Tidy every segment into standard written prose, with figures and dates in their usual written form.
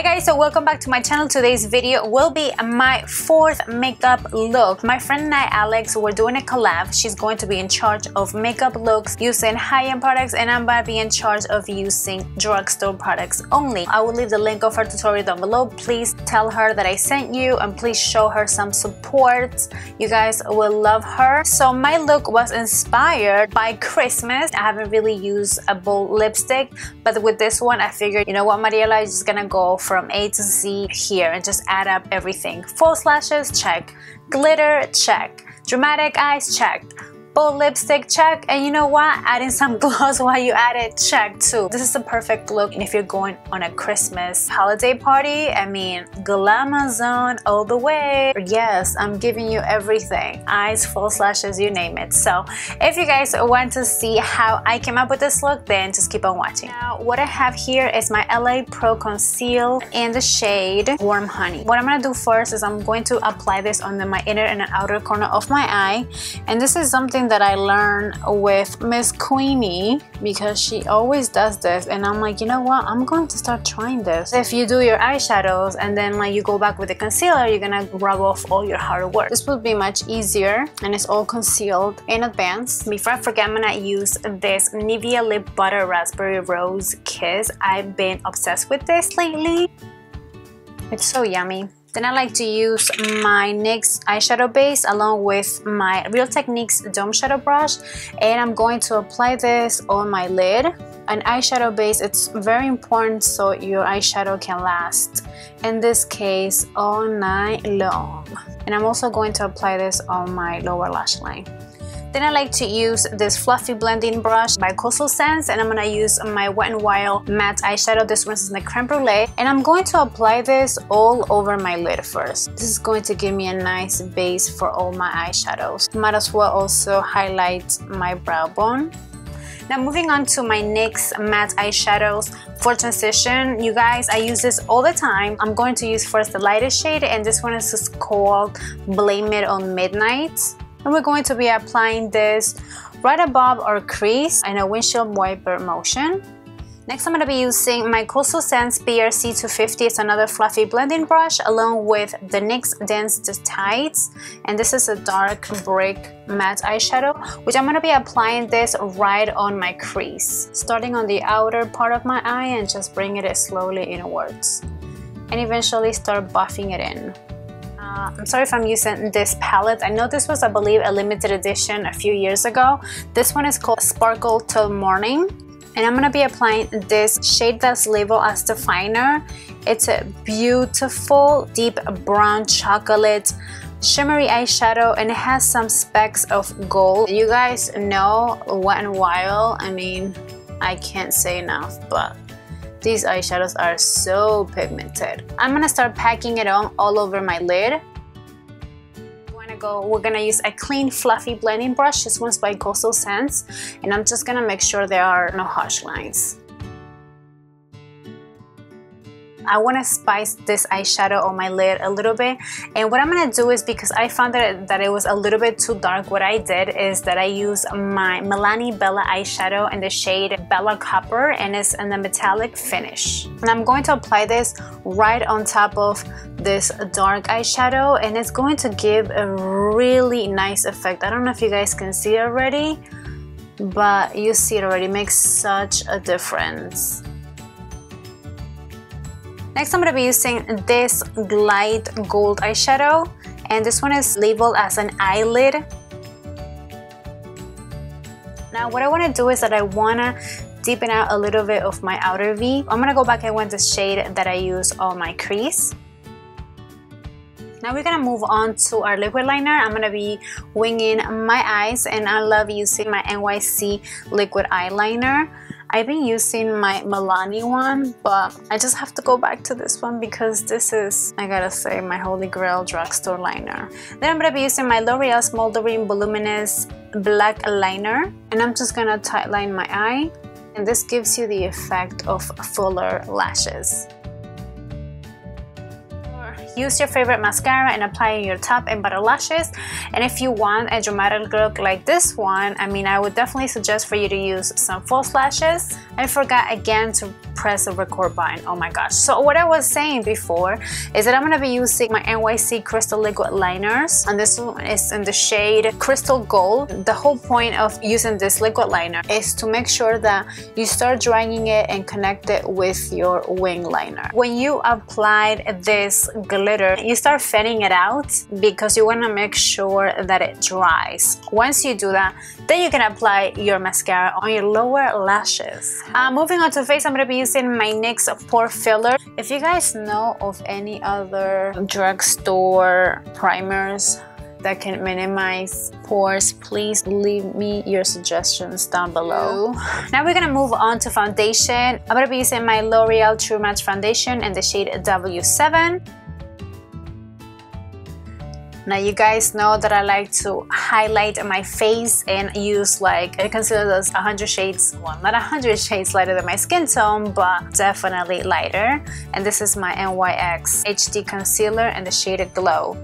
guys, so welcome back to my channel. Today's video will be my fourth makeup look. My friend and I, Alex, we're doing a collab. She's going to be in charge of makeup looks using high-end products, and I'm going to be in charge of using drugstore products only. I will leave the link of her tutorial down below. Please tell her that I sent you and please show her some support. You guys will love her. So my look was inspired by Christmas. I haven't really used a bold lipstick, but with this one I figured, you know what, Mariela is just gonna go from A to Z here and just add up everything. False lashes, check. Glitter, check. Dramatic eyes, checked. Bold lipstick, check. And you know what, adding some gloss while you at it, check too. This is the perfect look if you're going on a Christmas holiday party. I mean, glamazon all the way. Yes, I'm giving you everything. Eyes, false lashes, you name it. So if you guys want to see how I came up with this look, then just keep on watching. Now what I have here is my LA Pro Conceal in the shade Warm Honey. What I'm gonna do first is I'm going to apply this on my inner and outer corner of my eye, and this is something that I learned with Miss Queenie because she always does this, and I'm like, you know what, I'm going to start trying this. If you do your eyeshadows and then like you go back with the concealer, you're gonna rub off all your hard work. This would be much easier, and it's all concealed in advance. Before I forget, I'm gonna use this Nivea Lip Butter Raspberry Rose Kiss. I've been obsessed with this lately. It's so yummy. Then I like to use my NYX eyeshadow base along with my Real Techniques Dome Shadow brush, and I'm going to apply this on my lid. An eyeshadow base, it's very important so your eyeshadow can last, in this case, all night long. And I'm also going to apply this on my lower lash line. Then I like to use this fluffy blending brush by Coastal Scents, and I'm going to use my Wet n Wild matte eyeshadow. This one's in the creme brulee, and I'm going to apply this all over my lid first. This is going to give me a nice base for all my eyeshadows. Might as well also highlight my brow bone. Now moving on to my NYX matte eyeshadows for transition. You guys, I use this all the time. I'm going to use first the lightest shade, and this one is just called Blame It on Midnight. And we're going to be applying this right above our crease in a windshield wiper motion. Next, I'm going to be using my Coastal Scents PRC 250. It's another fluffy blending brush along with the NYX Dense Tights. And this is a dark brick matte eyeshadow, which I'm going to be applying this right on my crease. Starting on the outer part of my eye and just bringing it slowly inwards. And eventually start buffing it in. I'm sorry if I'm using this palette. I know this was, I believe, a limited edition a few years ago. This one is called Sparkle Till Morning, and I'm going to be applying this shade that's labeled as Definer. It's a beautiful deep brown chocolate shimmery eyeshadow, and it has some specks of gold. You guys know Wet n Wild. I mean, I can't say enough, but these eyeshadows are so pigmented. I'm gonna start packing it on all over my lid. We're gonna use a clean fluffy blending brush. This one's by Coastal Scents, and I'm just gonna make sure there are no harsh lines. I want to spice this eyeshadow on my lid a little bit, and what I'm going to do is, because I found that it was a little bit too dark, what I did is that I used my Milani Bella eyeshadow in the shade Bella Copper, and it's in the metallic finish. And I'm going to apply this right on top of this dark eyeshadow, and it's going to give a really nice effect. I don't know if you guys can see it already, but you see it already. It makes such a difference. Next, I'm going to be using this light gold eyeshadow, and this one is labeled as an eyelid. Now what I want to do is that I want to deepen out a little bit of my outer V. I'm going to go back and with the shade that I use on my crease. Now we're going to move on to our liquid liner. I'm going to be winging my eyes, and I love using my NYC liquid eyeliner. I've been using my Milani one, but I just have to go back to this one because this is, I gotta say, my holy grail drugstore liner. Then I'm gonna be using my Loreal Smoldering Voluminous Black Liner, and I'm just gonna tightline my eye, and this gives you the effect of fuller lashes. Use your favorite mascara and apply in your top and bottom lashes. And if you want a dramatic look like this one, I mean, I would definitely suggest for you to use some false lashes. I forgot again to press the record button. Oh my gosh. So what I was saying before is that I'm going to be using my NYC Crystal Liquid Liners, and this one is in the shade Crystal Gold. The whole point of using this liquid liner is to make sure that you start drying it and connect it with your wing liner. When you applied this glitter, you start fanning it out because you want to make sure that it dries. Once you do that, then you can apply your mascara on your lower lashes. Moving on to face, I'm going to be using my NYX Pore Filler. If you guys know of any other drugstore primers that can minimize pores, please leave me your suggestions down below. Now we're gonna move on to foundation. I'm gonna be using my L'Oreal True Match Foundation in the shade W7. Now you guys know that I like to highlight my face and use like a concealer that's 100 shades, well not 100 shades lighter than my skin tone, but definitely lighter. And this is my NYX HD Concealer in the shade Glow.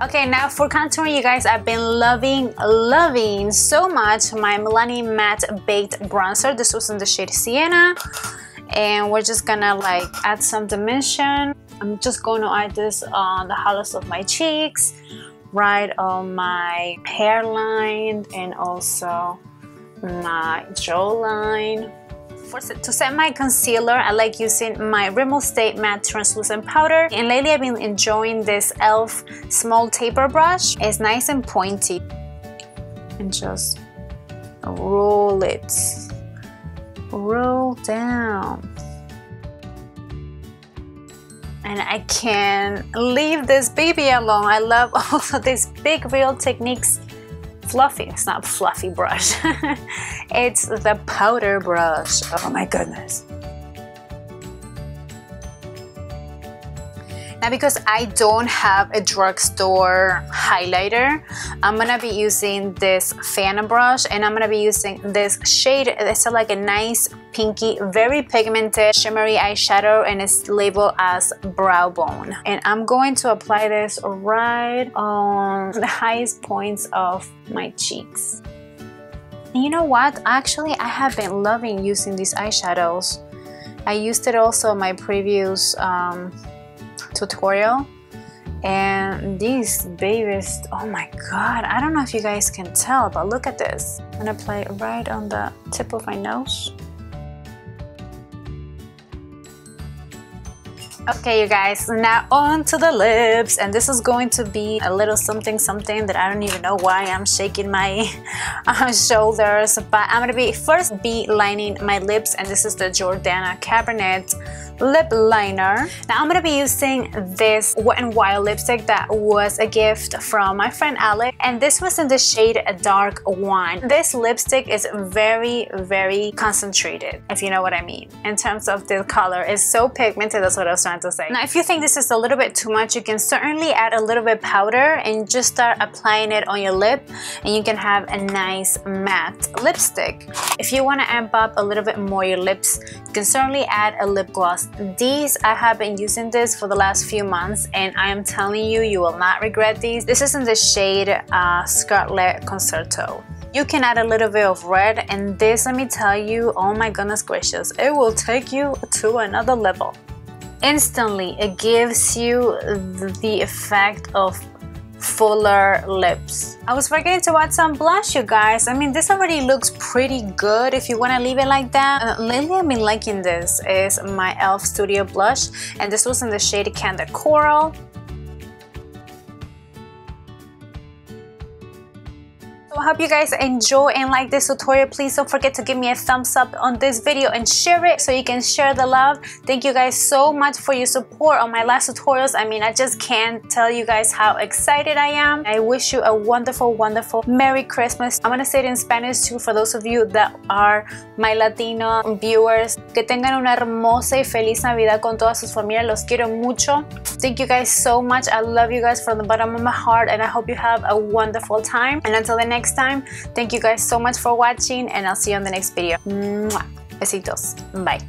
Okay, now for contouring, you guys, I've been loving so much my Milani Matte Baked Bronzer. This was in the shade Sienna. And we're just gonna like add some dimension. I'm just going to add this on the hollows of my cheeks, right on my hairline, and also my jawline. To set my concealer, I like using my Rimmel Stay Matte Translucent Powder. And lately I've been enjoying this e.l.f. small taper brush. It's nice and pointy. And just roll it. Roll down. And I can't leave this baby alone. I love also this Big Real Techniques fluffy, it's not fluffy brush. It's the powder brush. Oh my goodness. Now because I don't have a drugstore highlighter, I'm gonna be using this fan brush, and I'm gonna be using this shade. It's like a nice pinky, very pigmented shimmery eyeshadow, and it's labeled as Brow Bone. And I'm going to apply this right on the highest points of my cheeks. And you know what? Actually, I have been loving using these eyeshadows. I used it also in my previous tutorial, and these babies, oh my god, I don't know if you guys can tell, but look at this. I'm gonna apply it right on the tip of my nose. Okay, you guys, now on to the lips, and this is going to be a little something that I don't even know why I'm shaking my shoulders, but I'm gonna first be lining my lips, and this is the Jordana Cabernet lip liner. Now I'm gonna be using this Wet n Wild lipstick that was a gift from my friend Alex, and this was in the shade Dark Wine. This lipstick is very concentrated, if you know what I mean, in terms of the color. It's so pigmented, that's what I was trying to say. Now if you think this is a little bit too much, you can certainly add a little bit powder and just start applying it on your lip, and you can have a nice matte lipstick. If you want to amp up a little bit more your lips, you can certainly add a lip gloss. These, I have been using this for the last few months, and I am telling you, you will not regret these. This is in the shade Scarlet Concerto. You can add a little bit of red, and this, let me tell you, oh my goodness gracious, it will take you to another level. Instantly, it gives you the effect of fuller lips. I was forgetting to add some blush, you guys. I mean, this already looks pretty good if you want to leave it like that. Lately I've been liking this. Is my e.l.f. Studio Blush, and this was in the shade Candid Coral. I hope you guys enjoy and like this tutorial. Please don't forget to give me a thumbs up on this video and share it so you can share the love. Thank you guys so much for your support on my last tutorials. I mean, I just can't tell you guys how excited I am. I wish you a wonderful Merry Christmas. I'm gonna say it in Spanish too for those of you that are my Latino viewers. Que tengan una hermosa y feliz Navidad con todas sus familias. Los quiero mucho. Thank you guys so much. I love you guys from the bottom of my heart, and I hope you have a wonderful time. And until the next time, thank you guys so much for watching, and I'll see you on the next video. Mwah. Besitos. Bye.